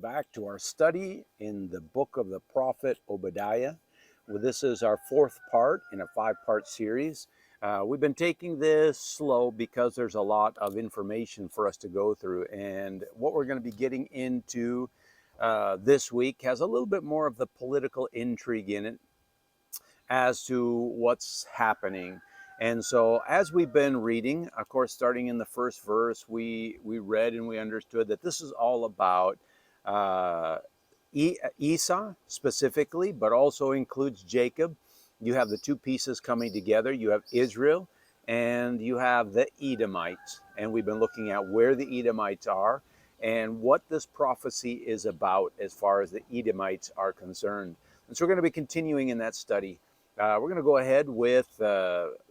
back to our study in the book of the prophet Obadiah. Well, this is our fourth part in a five-part series. We've been taking this slow because there's a lot of information for us to go through. And what we're going to be getting into this week has a little bit more of the political intrigue in it as to what's happening. And so as we've been reading, of course, starting in the first verse, we read and we understood that this is all about Esau specifically, but also includes Jacob. You have the two pieces coming together. You have Israel and you have the Edomites. And we've been looking at where the Edomites are and what this prophecy is about as far as the Edomites are concerned. And so we're going to be continuing in that study. We're going to go ahead with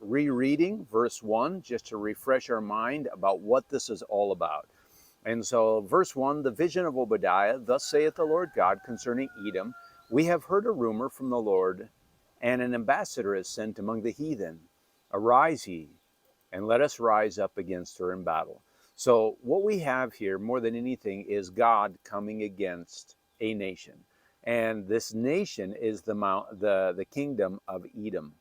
rereading verse 1 just to refresh our mind about what this is all about. And so verse 1, the vision of Obadiah, thus saith the Lord God concerning Edom, we have heard a rumor from the Lord, and an ambassador is sent among the heathen. Arise ye, and let us rise up against her in battle. So what we have here more than anything is God coming against a nation. And this nation is the kingdom of Edom.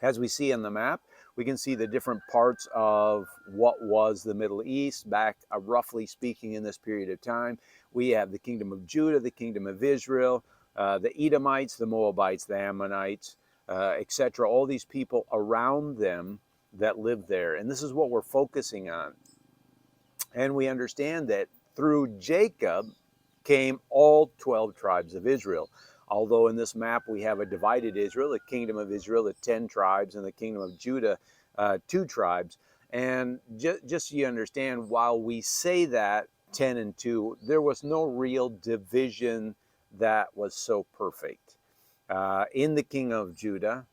As we see on the map, we can see the different parts of what was the Middle East back, roughly speaking, in this period of time. We have the kingdom of Judah, the kingdom of Israel, the Edomites, the Moabites, the Ammonites, etc. All these people around them that lived there. And this is what we're focusing on. And we understand that through Jacob came all 12 tribes of Israel. Although in this map we have a divided Israel, the kingdom of Israel, the 10 tribes, and the kingdom of Judah, 2 tribes. And just so you understand, while we say that 10 and 2, there was no real division that was so perfect. In the king of Judah,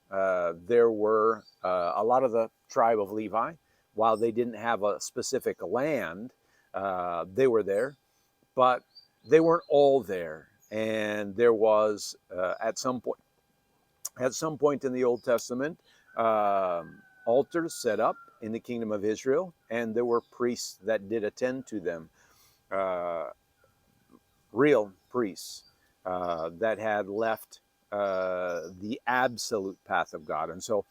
there were a lot of the tribe of Levi. While they didn't have a specific land, they were there, but they weren't all there. And there was at some point in the Old Testament, altars set up in the kingdom of Israel, and there were priests that did attend to them, real priests that had left the absolute path of God. And so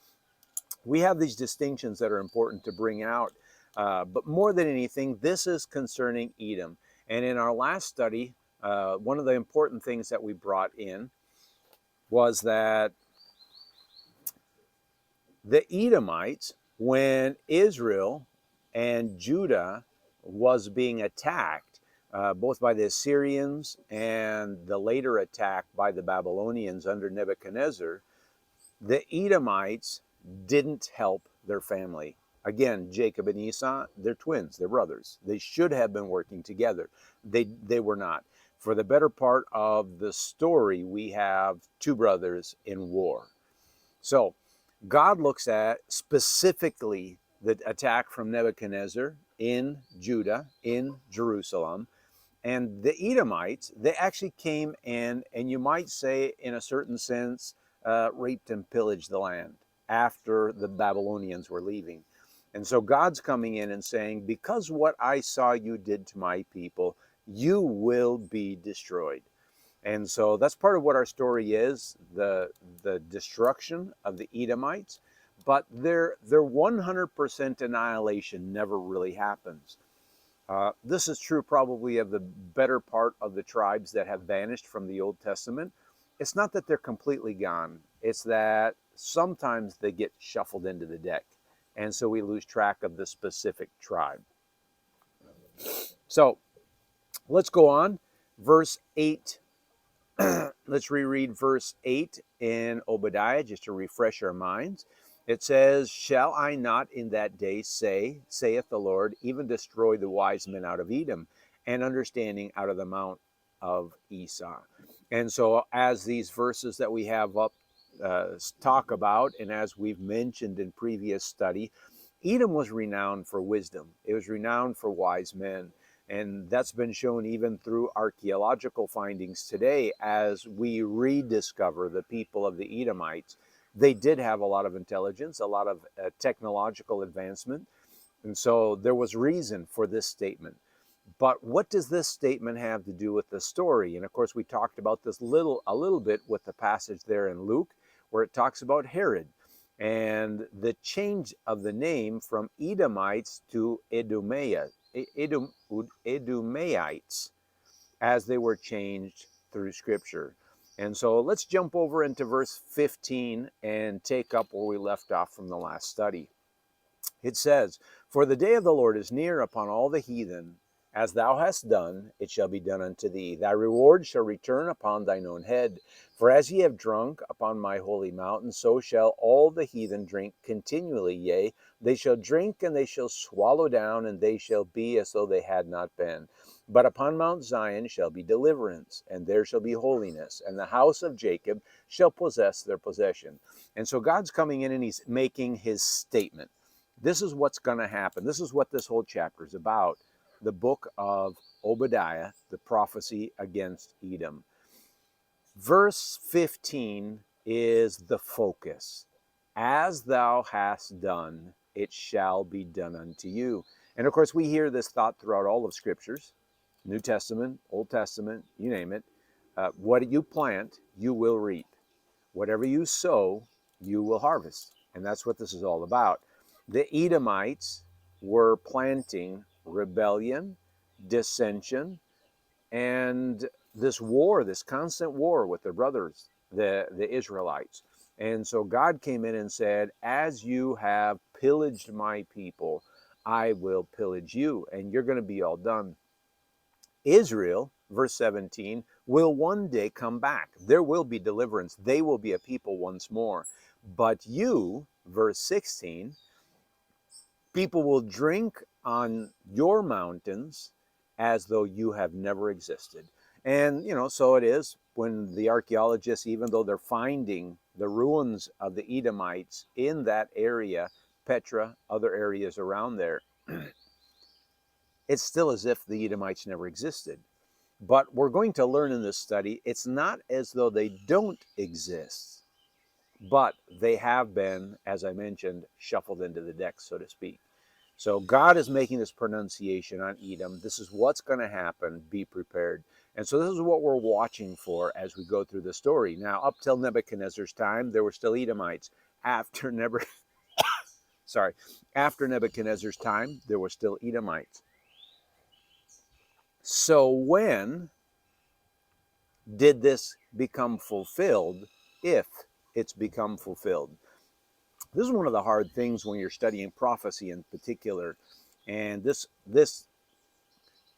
we have these distinctions that are important to bring out. But more than anything, this is concerning Edom. And in our last study, one of the important things that we brought in was that the Edomites, when Israel and Judah was being attacked, both by the Assyrians and the later attack by the Babylonians under Nebuchadnezzar, the Edomites didn't help their family. Again, Jacob and Esau, they're twins, they're brothers. They should have been working together. They were not. For the better part of the story, we have 2 brothers in war. So God looks at specifically the attack from Nebuchadnezzar in Judah, in Jerusalem. And the Edomites, they actually came in, and you might say, in a certain sense, raped and pillaged the land after the Babylonians were leaving. And so God's coming in and saying, because what I saw you did to my people, you will be destroyed. And so that's part of what our story is, the destruction of the Edomites. But their 100% annihilation never really happens. This is true probably of the better part of the tribes that have vanished from the Old Testament. It's not that they're completely gone. It's that sometimes they get shuffled into the deck. And so we lose track of the specific tribe. So let's go on. Verse 8. Let's reread verse 8 in Obadiah just to refresh our minds. It says, shall I not in that day say, saith the Lord, even destroy the wise men out of Edom, and understanding out of the mount of Esau. And so as these verses that we have up talk about, and as we've mentioned in previous study, Edom was renowned for wisdom. It was renowned for wise men. And that's been shown even through archaeological findings today as we rediscover the people of the Edomites. They did have a lot of intelligence, a lot of technological advancement. And so there was reason for this statement. But what does this statement have to do with the story? And of course, we talked about this a little bit with the passage there in Luke, where it talks about Herod and the change of the name from Edomites to Edomaites, as they were changed through Scripture. And so let's jump over into verse 15 and take up where we left off from the last study. It says, "For the day of the Lord is near upon all the heathen. As thou hast done, it shall be done unto thee. Thy reward shall return upon thine own head. For as ye have drunk upon my holy mountain, so shall all the heathen drink continually. Yea, they shall drink, and they shall swallow down, and they shall be as though they had not been. But upon Mount Zion shall be deliverance, and there shall be holiness, and the house of Jacob shall possess their possession." And so God's coming in and he's making his statement. This is what's going to happen. This is what this whole chapter is about. The book of Obadiah, the prophecy against Edom. Verse 15 is the focus. As thou hast done, it shall be done unto you. And of course, we hear this thought throughout all of Scriptures, New Testament, Old Testament, you name it. What you plant, you will reap. Whatever you sow, you will harvest. And that's what this is all about. The Edomites were planting rebellion, dissension, and this war, this constant war with their brothers, the Israelites. And so God came in and said, as you have pillaged my people, I will pillage you, and you're going to be all done. Israel, verse 17, will one day come back. There will be deliverance. They will be a people once more. But you, verse 16, people will drink on your mountains as though you have never existed. And, so it is when the archaeologists, even though they're finding the ruins of the Edomites in that area, Petra, other areas around there, it's still as if the Edomites never existed. But we're going to learn in this study, it's not as though they don't exist, but they have been, as I mentioned, shuffled into the deck, so to speak. So God is making this pronunciation on Edom. This is what's going to happen. Be prepared. And so this is what we're watching for as we go through the story. Now, up till Nebuchadnezzar's time, there were still Edomites. After Nebuchadnezzar's time, there were still Edomites. So when did this become fulfilled, if it's become fulfilled? This is one of the hard things when you're studying prophecy in particular. And this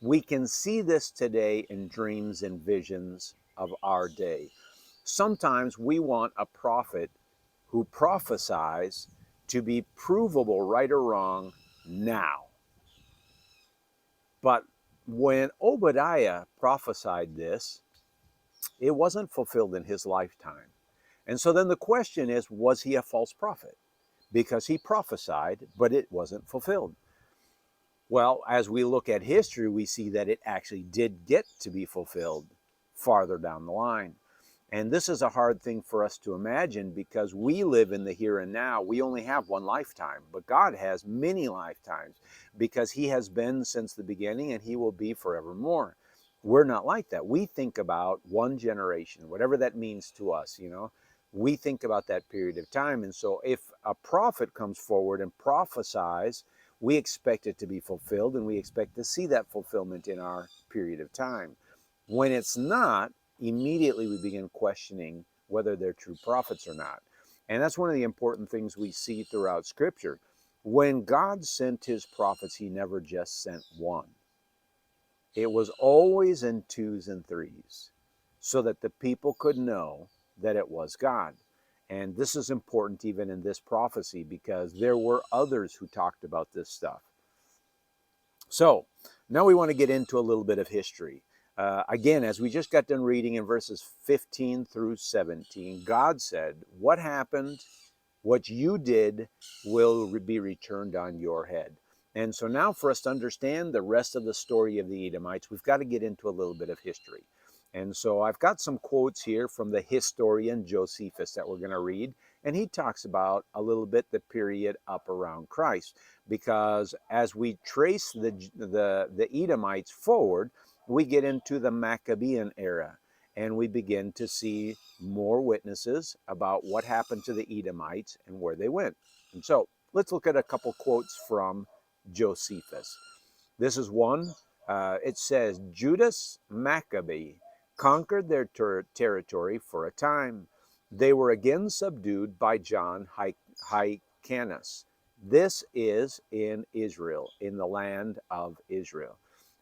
we can see this today in dreams and visions of our day. Sometimes we want a prophet who prophesies to be provable, right or wrong, now. But when Obadiah prophesied this, it wasn't fulfilled in his lifetime. And so then the question is, was he a false prophet? Because he prophesied, but it wasn't fulfilled. Well, as we look at history, we see that it actually did get to be fulfilled farther down the line. And this is a hard thing for us to imagine because we live in the here and now. We only have one lifetime, but God has many lifetimes because he has been since the beginning and he will be forevermore. We're not like that. We think about one generation, whatever that means to us, We think about that period of time. And so if a prophet comes forward and prophesies, we expect it to be fulfilled and we expect to see that fulfillment in our period of time. When it's not, immediately we begin questioning whether they're true prophets or not. And that's one of the important things we see throughout Scripture. When God sent his prophets, he never just sent one. It was always in twos and threes so that the people could know that it was God. And this is important even in this prophecy because there were others who talked about this stuff. So now we want to get into a little bit of history. Again, as we just got done reading in verses 15 through 17, God said, what happened, what you did will be returned on your head. And so now for us to understand the rest of the story of the Edomites, we've got to get into a little bit of history. And so I've got some quotes here from the historian Josephus that we're going to read. And he talks about a little bit the period up around Christ, because as we trace the Edomites forward, we get into the Maccabean era, and we begin to see more witnesses about what happened to the Edomites and where they went. And so let's look at a couple quotes from Josephus. This is one. It says, Judas Maccabee conquered their territory for a time. They were again subdued by John Hyrcanus. This is in Israel, in the land of Israel.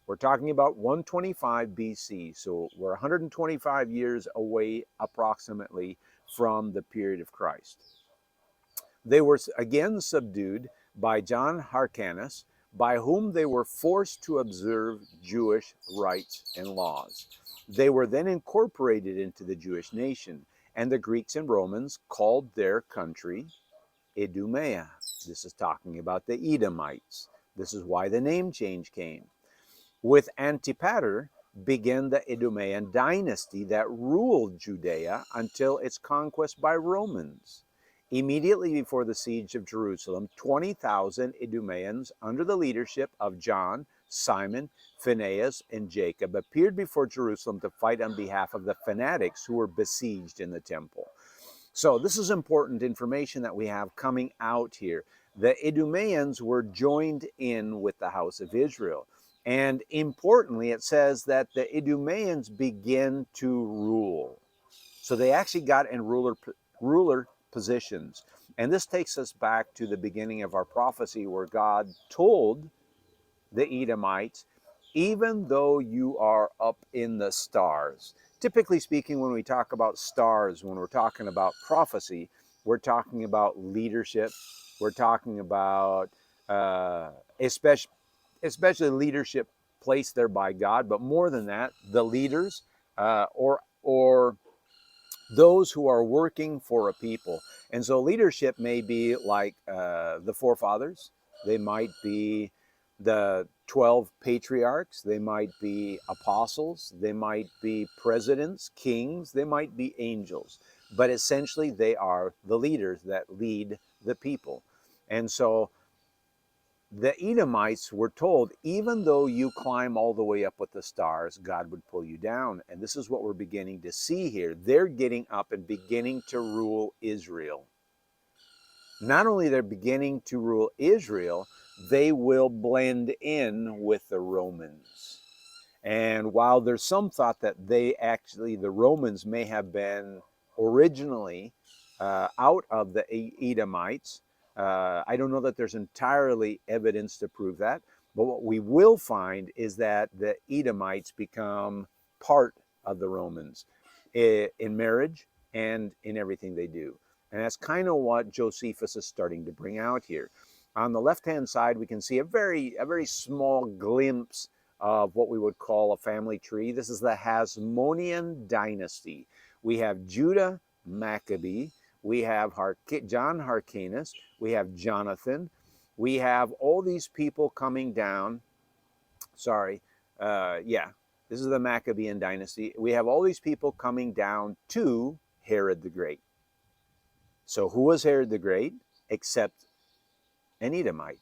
We're talking about 125 BC, so we're 125 years away approximately from the period of Christ. They were again subdued by John Hyrcanus, by whom they were forced to observe Jewish rites and laws. They were then incorporated into the Jewish nation, and the Greeks and Romans called their country Idumea. This is talking about the Edomites. This is why the name change came. With Antipater began the Idumean dynasty that ruled Judea until its conquest by Romans. Immediately before the siege of Jerusalem, 20,000 Idumeans under the leadership of John, Simon, Phinehas, and Jacob appeared before Jerusalem to fight on behalf of the fanatics who were besieged in the temple. So this is important information that we have coming out here. The Idumeans were joined in with the house of Israel. And importantly, it says that the Idumeans begin to rule. So they actually got in ruler positions. And this takes us back to the beginning of our prophecy, where God told the Edomites, even though you are up in the stars. Typically speaking, when we talk about stars, when we're talking about prophecy, we're talking about leadership. We're talking about especially leadership placed there by God, but more than that, the leaders or those who are working for a people. And so leadership may be like the forefathers. They might be the 12 patriarchs. They might be apostles. They might be presidents, kings. They might be angels. But essentially, they are the leaders that lead the people. And so the Edomites were told, even though you climb all the way up with the stars, God would pull you down. And this is what we're beginning to see here. They're getting up and beginning to rule Israel. Not only they're beginning to rule Israel, they will blend in with the Romans. And while there's some thought that the Romans may have been originally out of the Edomites, I don't know that there's entirely evidence to prove that, but what we will find is that the Edomites become part of the Romans in marriage and in everything they do. And that's kind of what Josephus is starting to bring out here. On the left-hand side, we can see a very small glimpse of what we would call a family tree. This is the Hasmonean dynasty. We have Judah Maccabee, we have John Hyrcanus, we have Jonathan, we have all these people coming down. This is the Maccabean dynasty. We have all these people coming down to Herod the Great. So who was Herod the Great except an Edomite,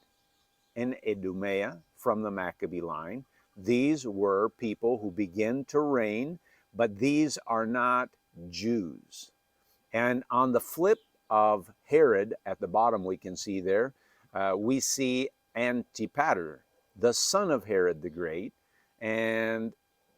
an Idumea from the Maccabee line? These were people who begin to reign, but these are not Jews. And on the flip of Herod, at the bottom we can see there, we see Antipater, the son of Herod the Great. And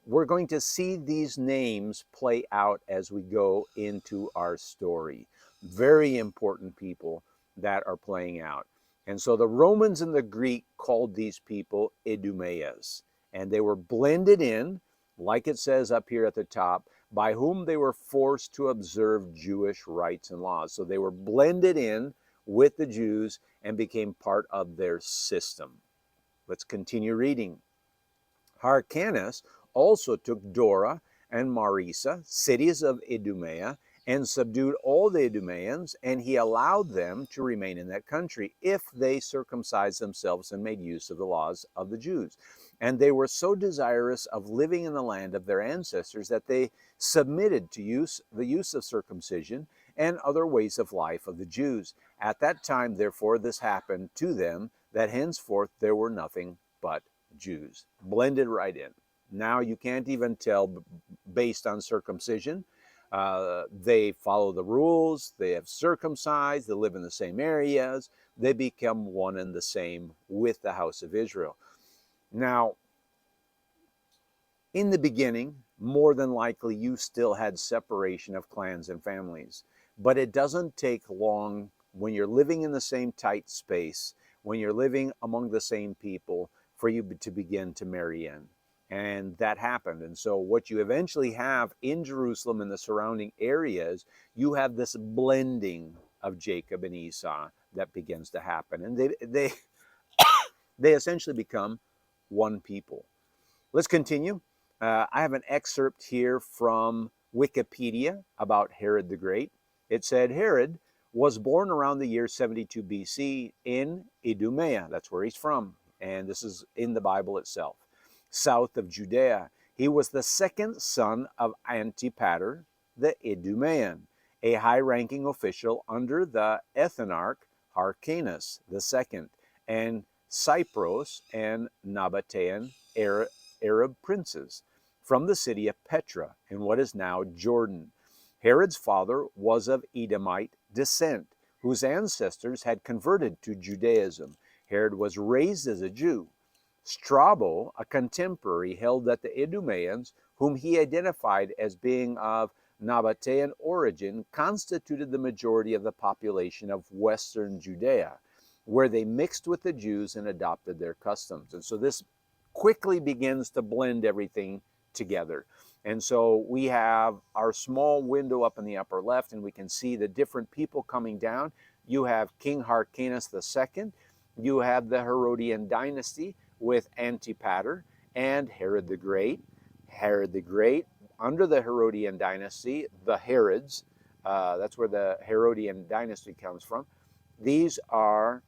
we're going to see these names play out as we go into our story. Very important people that are playing out. And so the Romans and the Greek called these people Idumeas. And they were blended in, like it says up here at the top, by whom they were forced to observe Jewish rites and laws. So they were blended in with the Jews and became part of their system. Let's continue reading. Hyrcanus also took Dora and Marisa, cities of Idumea, and subdued all the Idumeans, and he allowed them to remain in that country if they circumcised themselves and made use of the laws of the Jews. And they were so desirous of living in the land of their ancestors that they submitted to the use of circumcision and other ways of life of the Jews. At that time, therefore, this happened to them, that henceforth there were nothing but Jews. Blended right in. Now you can't even tell based on circumcision. They follow the rules, they have circumcised, they live in the same areas, they become one and the same with the house of Israel. Now, in the beginning, more than likely, you still had separation of clans and families. But it doesn't take long when you're living in the same tight space, when you're living among the same people, for you to begin to marry in. And that happened. And so what you eventually have in Jerusalem and the surrounding areas, you have this blending of Jacob and Esau that begins to happen. And they essentially become one people. Let's continue. I have an excerpt here from Wikipedia about Herod the Great. It said, Herod was born around the year 72 BC in Idumea. That's where he's from. And this is in the Bible itself. South of Judea. He was the second son of Antipater, the Idumean, a high-ranking official under the ethnarch Hyrcanus II, and Cypros and Nabatean Arab princes from the city of Petra in what is now Jordan. Herod's father was of Edomite descent, whose ancestors had converted to Judaism. Herod was raised as a Jew. Strabo, a contemporary, held that the Idumeans, whom he identified as being of Nabatean origin, constituted the majority of the population of western Judea, where they mixed with the Jews and adopted their customs. And so this quickly begins to blend everything together. And so we have our small window up in the upper left, and we can see the different people coming down. You have King Hyrcanus II. You have the Herodian dynasty with Antipater and Herod the Great. Herod the Great, under the Herodian dynasty, the Herods, that's where the Herodian dynasty comes from. These are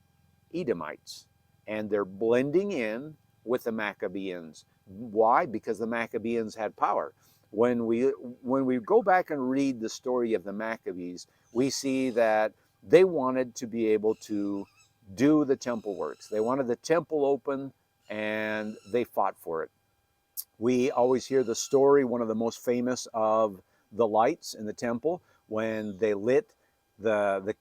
Edomites, and they're blending in with the Maccabeans. Why? Because the Maccabeans had power. When we go back and read the story of the Maccabees, we see that they wanted to be able to do the temple works. They wanted the temple open, and they fought for it. We always hear the story, one of the most famous of the lights in the temple, when they lit the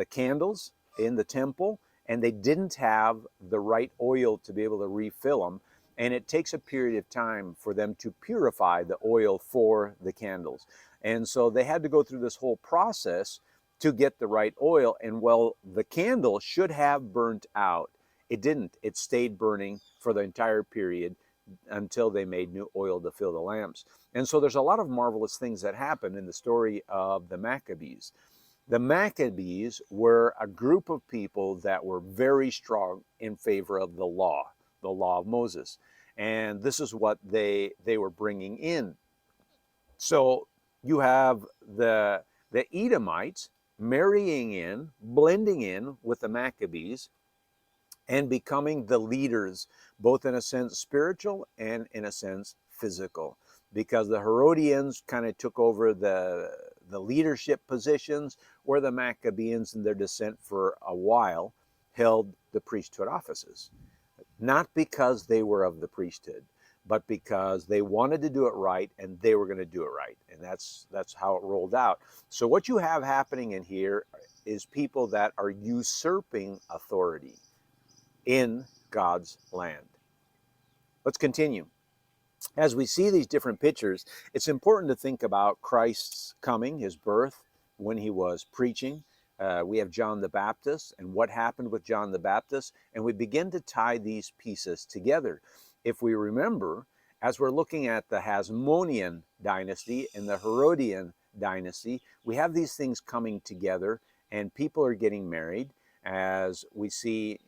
candles in the temple, and they didn't have the right oil to be able to refill them. And it takes a period of time for them to purify the oil for the candles. And so they had to go through this whole process to get the right oil. And well, the candle should have burnt out. It didn't. It stayed burning for the entire period until they made new oil to fill the lamps. And so there's a lot of marvelous things that happen in the story of the Maccabees. The Maccabees were a group of people that were very strong in favor of the law of Moses. And this is what they were bringing in. So you have the Edomites marrying in, blending in with the Maccabees, and becoming the leaders, both in a sense spiritual and in a sense physical, because the Herodians kind of took over the leadership positions, where the Maccabeans in their descent for a while held the priesthood offices. Not because they were of the priesthood, but because they wanted to do it right, and they were going to do it right. And that's how it rolled out. So what you have happening in here is people that are usurping authority in God's land. Let's continue. As we see these different pictures, it's important to think about Christ's coming, his birth, when he was preaching. We have John the Baptist and what happened with John the Baptist, and we begin to tie these pieces together. If we remember, as we're looking at the Hasmonean dynasty and the Herodian dynasty, we have these things coming together, and people are getting married. As we see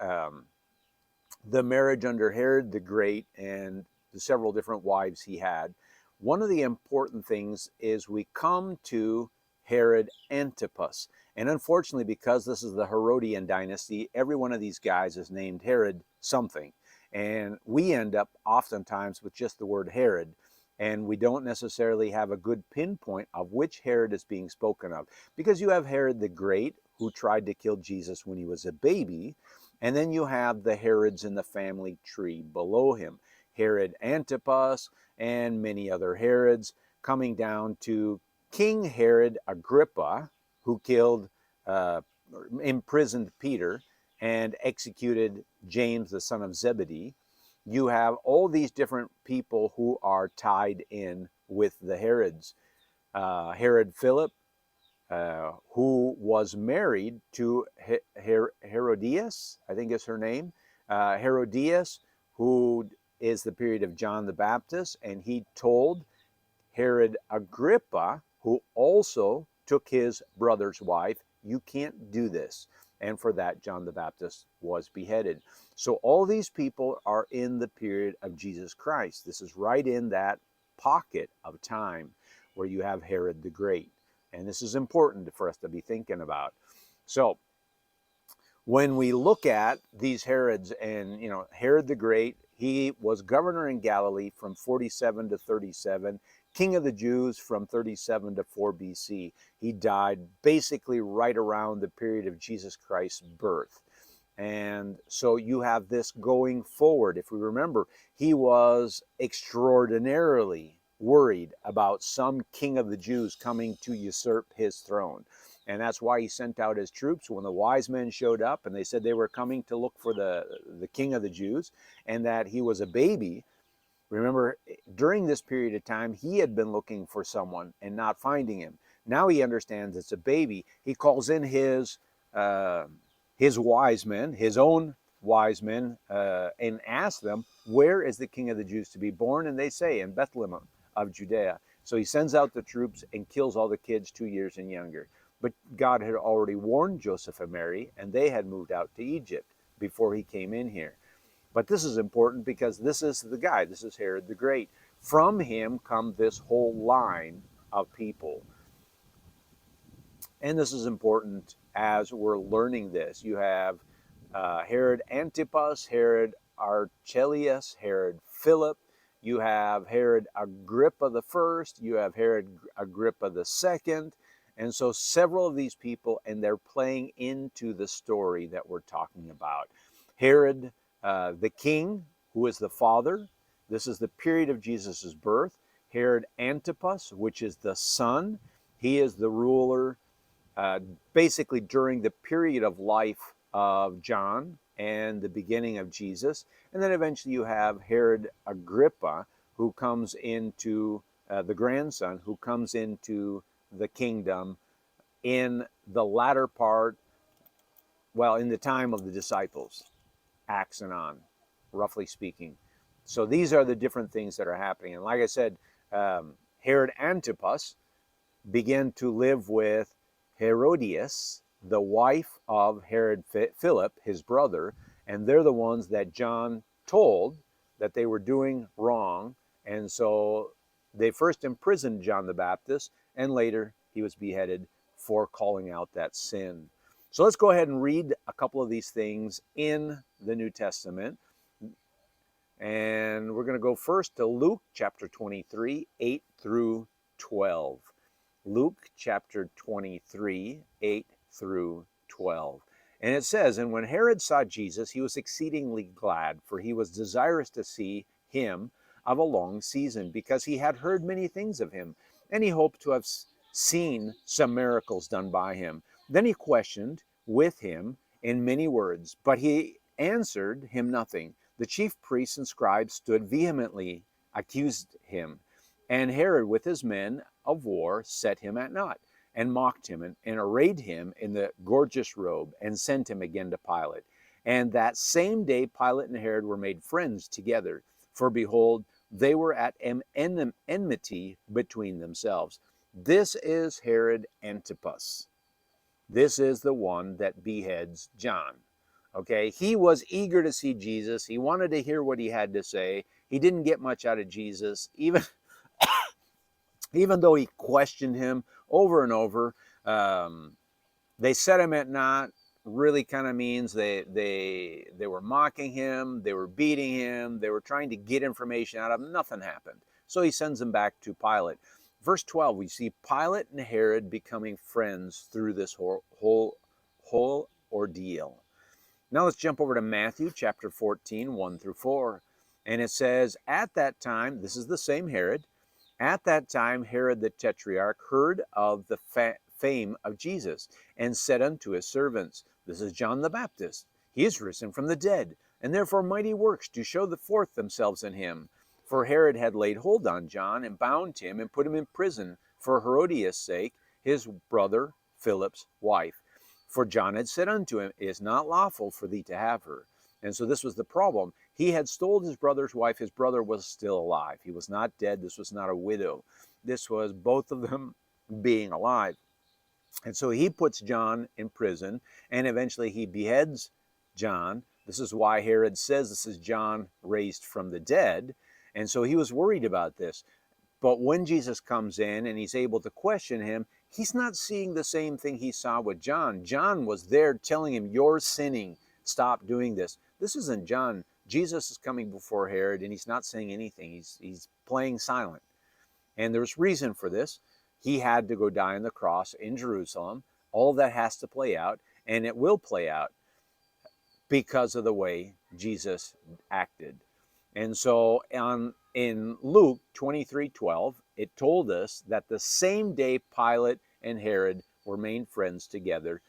the marriage under Herod the Great and the several different wives he had, one of the important things is we come to Herod Antipas. And unfortunately, because this is the Herodian dynasty, every one of these guys is named Herod something. And we end up oftentimes with just the word Herod. And we don't necessarily have a good pinpoint of which Herod is being spoken of, because you have Herod the Great, who tried to kill Jesus when he was a baby, and then you have the Herods in the family tree below him, Herod Antipas and many other Herods, coming down to King Herod Agrippa, who killed, imprisoned Peter and executed James, the son of Zebedee. You have all these different people who are tied in with the Herods. Herod Philip, who was married to Herodias, I think is her name. Herodias, who is the period of John the Baptist, and he told Herod Agrippa, who also took his brother's wife, you can't do this. And for that, John the Baptist was beheaded. So all these people are in the period of Jesus Christ. This is right in that pocket of time where you have Herod the Great. And this is important for us to be thinking about. So when we look at these Herods, and Herod the Great, he was governor in Galilee from 47 to 37, king of the Jews from 37 to 4 BC. He died basically right around the period of Jesus Christ's birth. And so you have this going forward. If we remember, he was extraordinarily worried about some king of the Jews coming to usurp his throne. And that's why he sent out his troops when the wise men showed up and they said they were coming to look for the king of the Jews, and that he was a baby. Remember, during this period of time, he had been looking for someone and not finding him. Now he understands it's a baby. He calls in his wise men, his own wise men, and asks them, where is the king of the Jews to be born? And they say, in Bethlehem of Judea. So he sends out the troops and kills all the kids 2 years and younger. But God had already warned Joseph and Mary, and they had moved out to Egypt before he came in here. But this is important because this is the guy. This is Herod the Great. From him come this whole line of people. And this is important as we're learning this. You have Herod Antipas, Herod Archelaus, Herod Philip. You have Herod Agrippa the first. You have Herod Agrippa the second. And so several of these people, and they're playing into the story that we're talking about. Herod the king, who is the father. This is the period of Jesus's birth. Herod Antipas, which is the son. He is the ruler basically during the period of life of John and the beginning of Jesus. And then eventually you have Herod Agrippa, who comes into the grandson, who comes into the kingdom in the latter part, well, in the time of the disciples, Acts and on, roughly speaking. So these are the different things that are happening. And like I said, Herod Antipas began to live with Herodias, the wife of Herod Philip, his brother, and they're the ones that John told that they were doing wrong. And so they first imprisoned John the Baptist, and later he was beheaded for calling out that sin. So let's go ahead and read a couple of these things in the New Testament. And we're going to go first to Luke chapter 23, 8 through 12. Luke chapter 23, 8 through 12. And it says, and when Herod saw Jesus, he was exceedingly glad, for he was desirous to see him of a long season, because he had heard many things of him, and he hoped to have seen some miracles done by him. Then he questioned with him in many words, but he answered him nothing. The chief priests and scribes stood vehemently, accused him. And Herod with his men of war set him at naught, and mocked him, and arrayed him in the gorgeous robe, and sent him again to Pilate. And that same day Pilate and Herod were made friends together, for behold, they were at enmity between themselves. This is Herod Antipas. This is the one that beheads John. Okay, he was eager to see Jesus. He wanted to hear what he had to say. He didn't get much out of Jesus, even though he questioned him over and over. They set him at naught. Really kind of means they were mocking him. They were beating him. They were trying to get information out of him. Nothing happened. So he sends them back to Pilate. Verse 12, we see Pilate and Herod becoming friends through this whole ordeal. Now let's jump over to Matthew chapter 14, 1 through 4. And it says, at that time, this is the same Herod, at that time Herod the Tetrarch heard of the fame of Jesus, and said unto his servants, this is John the Baptist. He is risen from the dead, and therefore mighty works do show forth themselves in him. For Herod had laid hold on John, and bound him, and put him in prison for Herodias' sake, his brother Philip's wife. For John had said unto him, it is not lawful for thee to have her. And so this was the problem. He had stole his brother's wife. His brother was still alive. He was not dead. This was not a widow. This was both of them being alive. And so he puts John in prison, and eventually he beheads John. This is why Herod says this is John raised from the dead. And so he was worried about this. But when Jesus comes in and he's able to question him, he's not seeing the same thing he saw with John. John was there telling him, you're sinning. Stop doing this. This isn't John. Jesus is coming before Herod, and he's not saying anything. He's playing silent. And there's reason for this. He had to go die on the cross in Jerusalem. All that has to play out, and it will play out because of the way Jesus acted. And so in Luke 23:12, it told us that the same day Pilate and Herod remained friends together,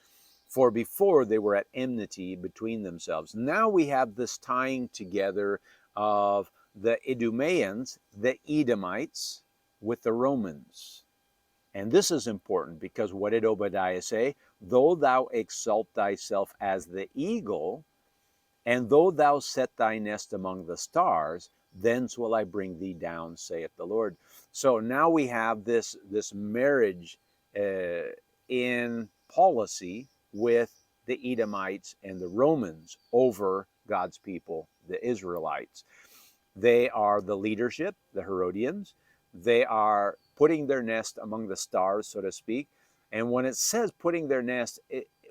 for before they were at enmity between themselves. Now we have this tying together of the Idumeans, the Edomites, with the Romans. And this is important because what did Obadiah say? Though thou exalt thyself as the eagle, and though thou set thy nest among the stars, thence will I bring thee down, saith the Lord. So now we have this marriage in policy with the Edomites and the Romans over God's people, the Israelites. They are the leadership, the Herodians. They are putting their nest among the stars, so to speak. And when it says putting their nest,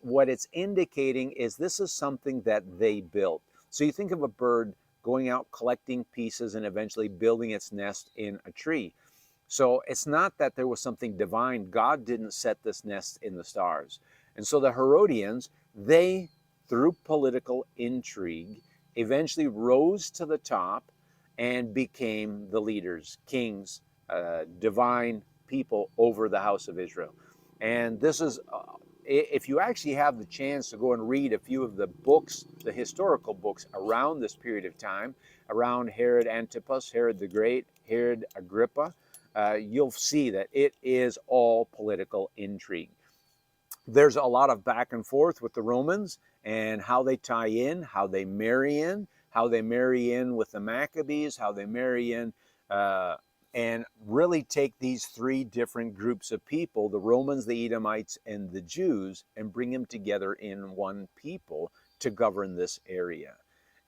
what it's indicating is this is something that they built. So you think of a bird going out collecting pieces and eventually building its nest in a tree. So it's not that there was something divine. God didn't set this nest in the stars. And so the Herodians, they, through political intrigue, eventually rose to the top and became the leaders, kings, divine people over the house of Israel. And this is, if you actually have the chance to go and read a few of the books, the historical books around this period of time, around Herod Antipas, Herod the Great, Herod Agrippa, you'll see that it is all political intrigue. There's a lot of back and forth with the Romans and how they tie in, how they marry in, with the Maccabees, how they marry in, and really take these three different groups of people, the Romans, the Edomites, and the Jews, and bring them together in one people to govern this area.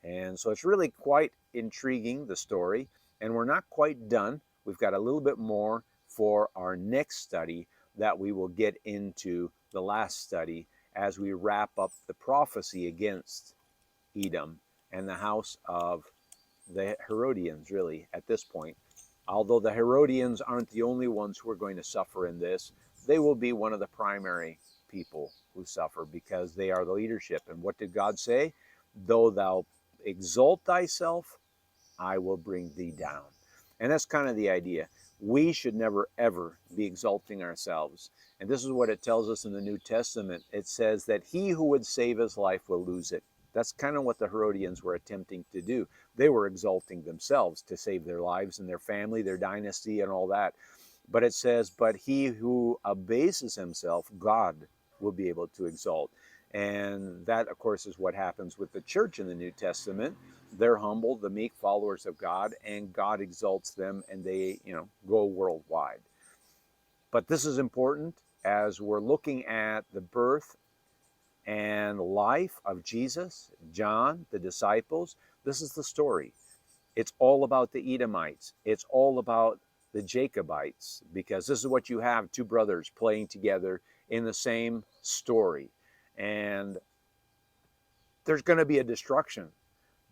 And so it's really quite intriguing, the story, and we're not quite done. We've got a little bit more for our next study that we will get into the last study as we wrap up the prophecy against Edom and the house of the Herodians, really, at this point. Although the Herodians aren't the only ones who are going to suffer in this, they will be one of the primary people who suffer because they are the leadership. And what did God say? Though thou exalt thyself, I will bring thee down. And that's kind of the idea. We should never, ever be exalting ourselves. And this is what it tells us in the New Testament. It says that he who would save his life will lose it. That's kind of what the Herodians were attempting to do. They were exalting themselves to save their lives and their family, their dynasty, and all that. But it says, but he who abases himself, God will be able to exalt. And that, of course, is what happens with the church in the New Testament. They're humble, the meek followers of God, and God exalts them, and they, go worldwide. But this is important as we're looking at the birth and life of Jesus, John, the disciples. This is the story. It's all about the Edomites. It's all about the Jacobites, because this is what you have, two brothers playing together in the same story. And there's going to be a destruction.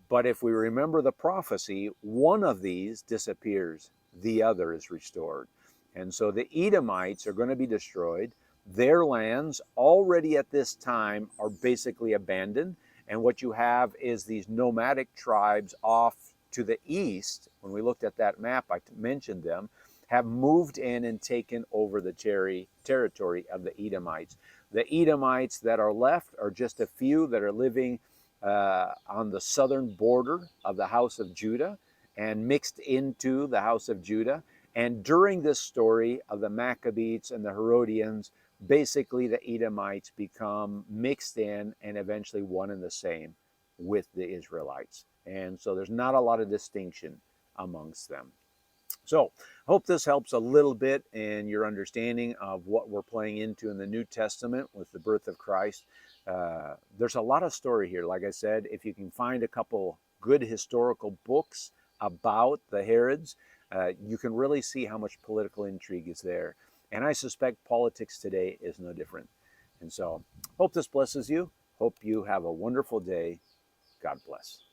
But if we remember the prophecy, one of these disappears. the other is restored. And so the Edomites are going to be destroyed. Their lands already at this time are basically abandoned. And what you have is these nomadic tribes off to the east. When we looked at that map, I mentioned them, have moved in and taken over the territory of the Edomites. The Edomites that are left are just a few that are living on the southern border of the house of Judah and mixed into the house of Judah. And during this story of the Maccabees and the Herodians, basically the Edomites become mixed in and eventually one and the same with the Israelites. And so there's not a lot of distinction amongst them. So I hope this helps a little bit in your understanding of what we're playing into in the New Testament with the birth of Christ. There's a lot of story here. Like I said, if you can find a couple good historical books about the Herods, you can really see how much political intrigue is there. And I suspect politics today is no different. And so hope this blesses you. Hope you have a wonderful day. God bless.